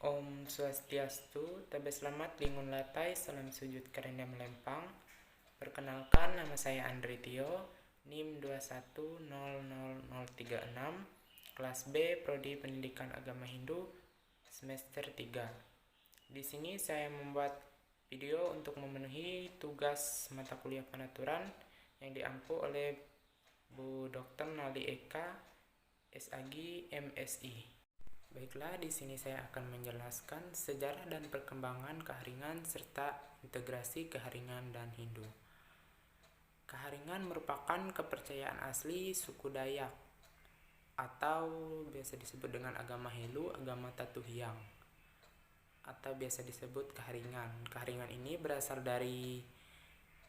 Om Swastiastu, tabe selamat lingun latai, salam sujud karena melempang. Perkenalkan, nama saya Andri Tio, NIM 2100036, kelas B, Prodi Pendidikan Agama Hindu, semester 3. Di sini saya membuat video untuk memenuhi tugas mata kuliah penaturan yang diampu oleh Bu Dr. Nali Eka, SAG, MSI. Baiklah, di sini saya akan menjelaskan sejarah dan perkembangan Keharingan serta integrasi Keharingan dan Hindu. Keharingan merupakan kepercayaan asli suku Dayak atau biasa disebut dengan agama Helu, agama Tatuhiang, atau biasa disebut Keharingan. Keharingan ini berasal dari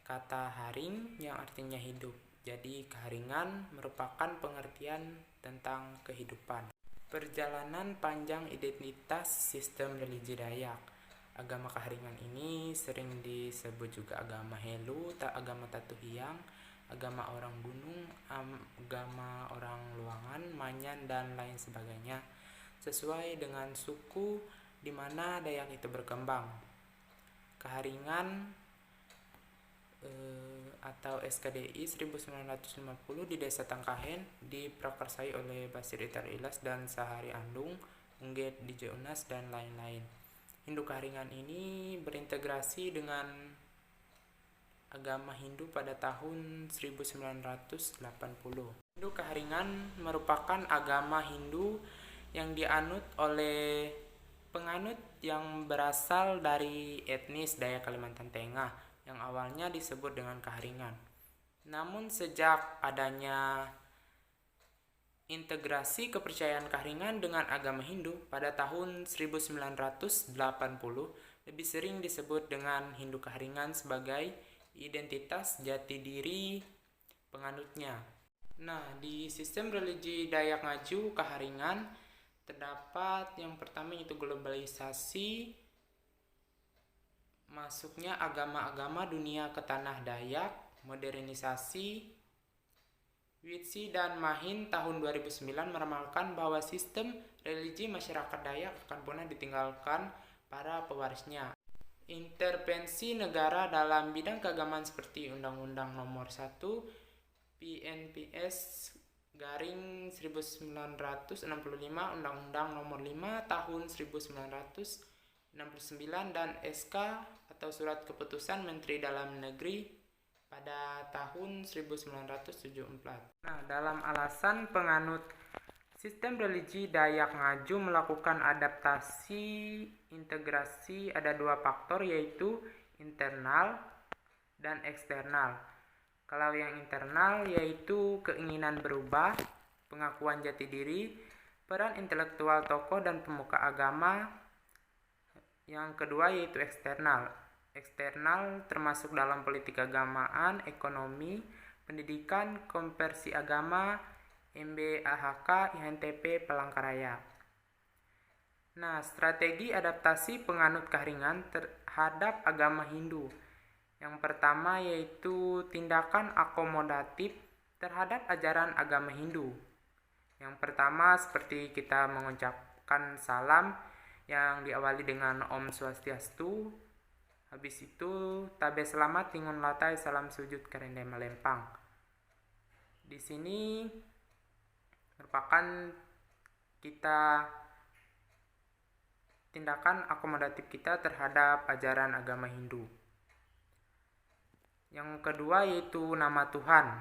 kata haring yang artinya hidup. Jadi Keharingan merupakan pengertian tentang kehidupan. Perjalanan panjang identitas sistem religi Dayak. Agama Keharingan ini sering disebut juga agama Helu, agama Tatuhiang, agama orang gunung, agama orang Luangan, Manyan, dan lain sebagainya, sesuai dengan suku di mana Dayak itu berkembang. Keharingan atau SKDI 1950 di Desa Tangkahen diprakarsai oleh Basir Itar Ilas dan Sahari Andung, Ungget DJ Unas, dan lain-lain. Hindu Keharingan ini berintegrasi dengan agama Hindu pada tahun 1980. Hindu Keharingan merupakan agama Hindu yang dianut oleh penganut yang berasal dari etnis Dayak Kalimantan Tengah yang awalnya disebut dengan Keharingan. Namun sejak adanya integrasi kepercayaan Keharingan dengan agama Hindu pada tahun 1980, lebih sering disebut dengan Hindu Keharingan sebagai identitas jati diri penganutnya. Nah, di sistem religi Dayak Ngaju Keharingan terdapat yang pertama yaitu globalisasi, masuknya agama-agama dunia ke tanah Dayak, modernisasi. Witsi dan Mahin tahun 2009 meramalkan bahwa sistem religi masyarakat Dayak akan punah ditinggalkan para pewarisnya. Intervensi negara dalam bidang keagamaan seperti Undang-Undang Nomor 1 PNPS garing 1965, Undang-Undang Nomor 5 tahun 1969, dan SK atau Surat Keputusan Menteri Dalam Negeri pada tahun 1974. Nah, dalam alasan penganut sistem religi Dayak Ngaju melakukan adaptasi integrasi ada dua faktor, yaitu internal dan eksternal. Kalau yang internal yaitu keinginan berubah, pengakuan jati diri, peran intelektual tokoh dan pemuka agama. Yang kedua yaitu eksternal. Eksternal termasuk dalam politik keagamaan, ekonomi, pendidikan, konversi agama, MBAHK, INTP, Palangkaraya. Nah, strategi adaptasi penganut Keharingan terhadap agama Hindu. Yang pertama yaitu tindakan akomodatif terhadap ajaran agama Hindu. Yang pertama seperti kita mengucapkan salam yang diawali dengan Om Swastiastu. Habis itu tabe selamat tingun latai, salam sujud karende melempang. Di sini merupakan kita tindakan akomodatif kita terhadap ajaran agama Hindu. Yang kedua yaitu nama Tuhan.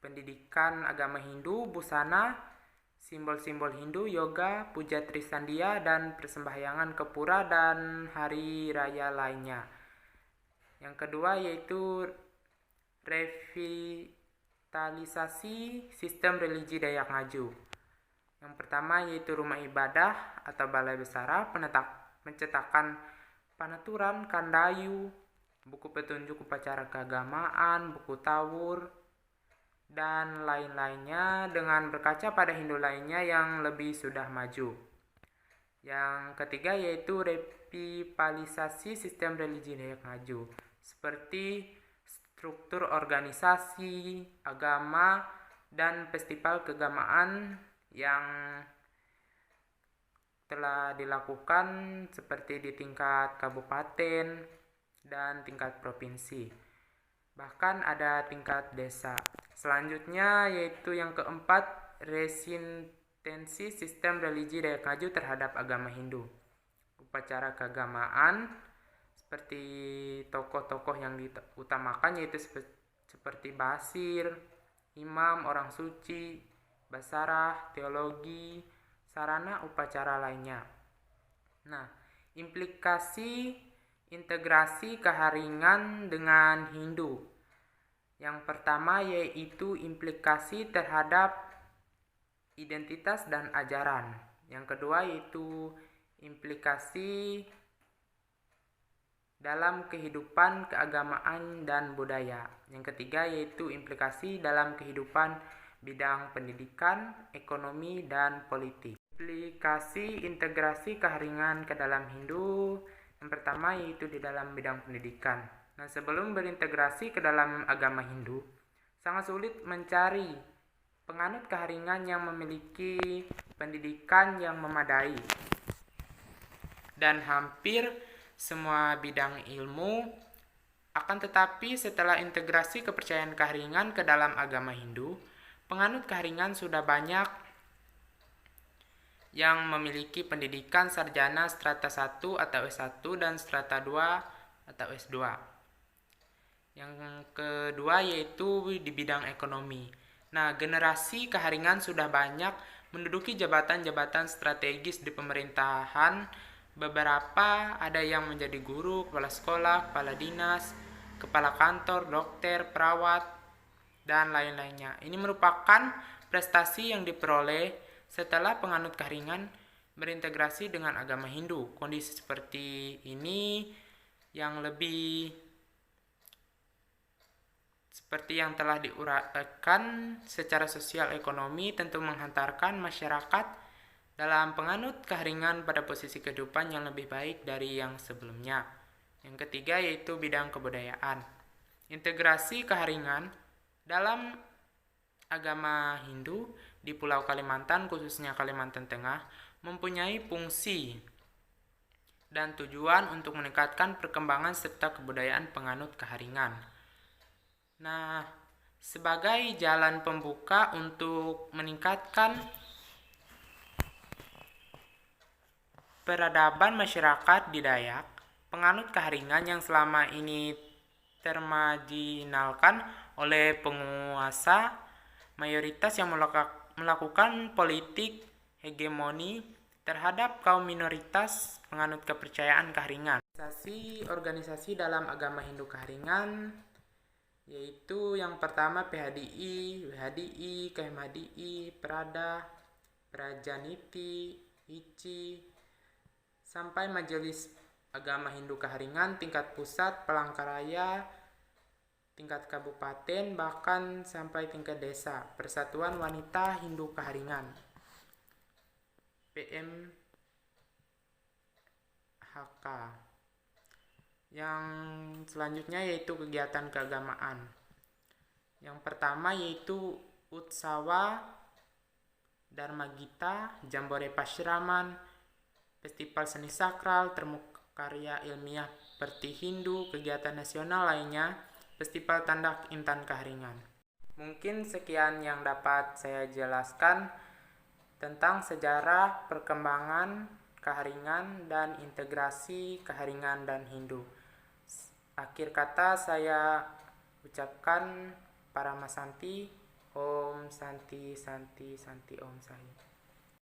Pendidikan agama Hindu, busana, simbol-simbol Hindu, yoga, puja Trisandia, dan persembahyangan ke pura dan hari raya lainnya. Yang kedua yaitu revitalisasi sistem religi Dayak Ngaju. Yang pertama yaitu rumah ibadah atau balai besara, pencetakan panaturan, kandayu, buku petunjuk upacara keagamaan, buku tawur, dan lain-lainnya dengan berkaca pada Hindu lainnya yang lebih sudah maju. Yang ketiga yaitu revitalisasi sistem religi Dayak Ngaju, seperti struktur organisasi, agama, dan festival keagamaan yang telah dilakukan seperti di tingkat kabupaten dan tingkat provinsi. Bahkan ada tingkat desa. Selanjutnya yaitu yang keempat, resistensi sistem religi daya maju terhadap agama Hindu. Upacara keagamaan seperti tokoh-tokoh yang diutamakan yaitu seperti basir, imam, orang suci, basarah, teologi, sarana upacara lainnya. Nah, implikasi integrasi keharingan dengan Hindu. Yang pertama yaitu implikasi terhadap identitas dan ajaran. Yang kedua yaitu implikasi dalam kehidupan keagamaan dan budaya. Yang ketiga yaitu implikasi dalam kehidupan bidang pendidikan, ekonomi, dan politik. Implikasi integrasi keharingan ke dalam Hindu yang pertama yaitu di dalam bidang pendidikan. Nah, sebelum berintegrasi ke dalam agama Hindu, sangat sulit mencari penganut keharingan yang memiliki pendidikan yang memadai. Dan hampir semua bidang ilmu. Akan tetapi setelah integrasi kepercayaan keharingan ke dalam agama Hindu, penganut keharingan sudah banyak yang memiliki pendidikan sarjana strata 1 atau S1 dan strata 2 atau S2. Yang kedua yaitu di bidang ekonomi. Nah, generasi keharingan sudah banyak menduduki jabatan-jabatan strategis di pemerintahan. Beberapa ada yang menjadi guru, kepala sekolah, kepala dinas, kepala kantor, dokter, perawat, dan lain-lainnya. Ini merupakan prestasi yang diperoleh setelah penganut keharingan berintegrasi dengan agama Hindu. Kondisi seperti ini yang lebih seperti yang telah diuraikan secara sosial ekonomi tentu menghantarkan masyarakat dalam penganut keharingan pada posisi kehidupan yang lebih baik dari yang sebelumnya. Yang ketiga yaitu bidang kebudayaan. Integrasi keharingan dalam agama Hindu di Pulau Kalimantan, khususnya Kalimantan Tengah, mempunyai fungsi dan tujuan untuk meningkatkan perkembangan serta kebudayaan penganut keharingan. Nah, sebagai jalan pembuka untuk meningkatkan peradaban masyarakat di Dayak, penganut keharingan yang selama ini termarginalkan oleh penguasa mayoritas yang melakukan politik hegemoni terhadap kaum minoritas penganut kepercayaan keharingan. Organisasi dalam agama Hindu keharingan yaitu yang pertama PHDI, WHDI, KMHDI, Prada, Prajaniti, ICI, sampai Majelis Agama Hindu Keharingan tingkat pusat, Palangkaraya, tingkat kabupaten, bahkan sampai tingkat desa. Persatuan Wanita Hindu Keharingan, PMHK. Yang selanjutnya yaitu kegiatan keagamaan. Yang pertama yaitu Utsawa Dharma Gita, Jambore Pashraman, Festival Seni Sakral, Temu Karya Ilmiah Perti Hindu, kegiatan nasional lainnya, Festival Tandak Intan Keharingan. Mungkin sekian yang dapat saya jelaskan tentang sejarah perkembangan keharingan dan integrasi keharingan dan Hindu. Akhir kata saya ucapkan Paramasanti, Om Santi Santi Santi Om Sai.